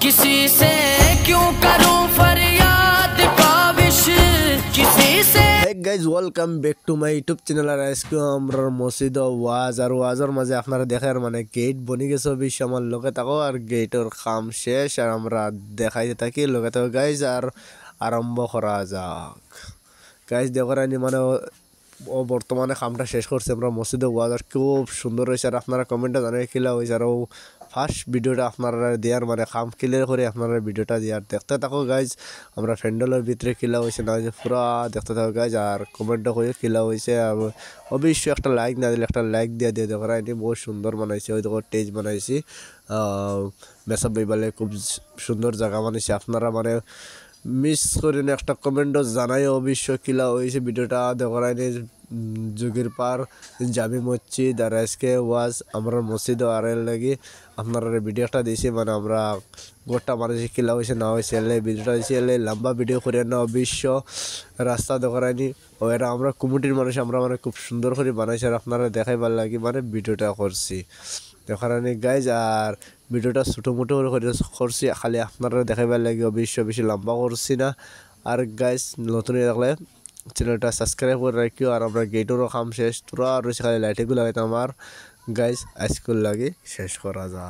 किसी से क्यों करूं फरियाद काविश किसी से। Hey guys, welcome back to my YouTube channel আর আজকে আমরা মসজিদ ওয়াজের মাঝে আপনারা দেখার মানে গেট বনি গেছে বেশ আমার লোকে থাকো আর গেটের কাম শেষ আর আমরা দেখাইতে থাকি লোকে থাকো গাইজ আর আরম্ভ করা যাক। গাইজ দেখরানি মানে ও বর্তমানে কামটা শেষ করছে আমরা মসজিদে ওয়াজ আর খুব সুন্দর হয়েছে আর আপনারা কমেন্টে জানাই কিলা হয়েছে আর ফার্স্ট ভিডিওটা আপনারা দেওয়ার মানে কাম ক্লিয়ার করে আপনারা ভিডিওটা দেওয়ার দেখতে থাকো গাইজ আমরা ফ্যান্ডেলের ভিতরে কিলা হয়েছে না হয়েছে পুরা দেখতে থাকো গাইজ আর কমেন্টও করে কিলা হয়েছে অবশ্যই একটা লাইক না দিলে একটা লাইক দিয়ে দিয়ে দেখো এটি বহুত সুন্দর বানাইছে ওই দেখো টেজ বানাইছি মেসাব বাইবালে খুব সুন্দর জায়গা বানাইছে আপনারা মানে মিস করেন একটা কমেন্টও জানাই অবশ্যই কিলা হয়েছে ভিডিওটা দেখরাইনি যুগের পার জামি মসজিদ আর আজকে ওয়াজ আমরা মসজিদ আর লাগি আপনারা ভিডিওটা দিয়েছি মানে আমরা গোটা মানুষের কিলা হয়েছে না হয়েছে এলে ভিডিওটা দিয়েছি এলে লম্বা ভিডিও করে না অবশ্য রাস্তা দেখরাইনি ও এটা আমরা কমিটির মানুষ আমরা মানে খুব সুন্দর করে বানাইছি আর আপনারা দেখাইবার লাগি মানে ভিডিওটা করছি দেখারানি গাইজ আর ভিডিওটা ছোটো মোটো করে করছি খালি আপনারা দেখাইবার লাগে অবশ্য বেশি লম্বা করছি না আর গাইজ নতুন দেখলে চ্যানেলটা সাবস্ক্রাইব করে রাখিও আর আমরা গেটেরও কাম শেষ তোরা রয়েছে খালি লাইটেগুলো লাগাইতে আমার গাইজ আজকের লাগে শেষ করা যা।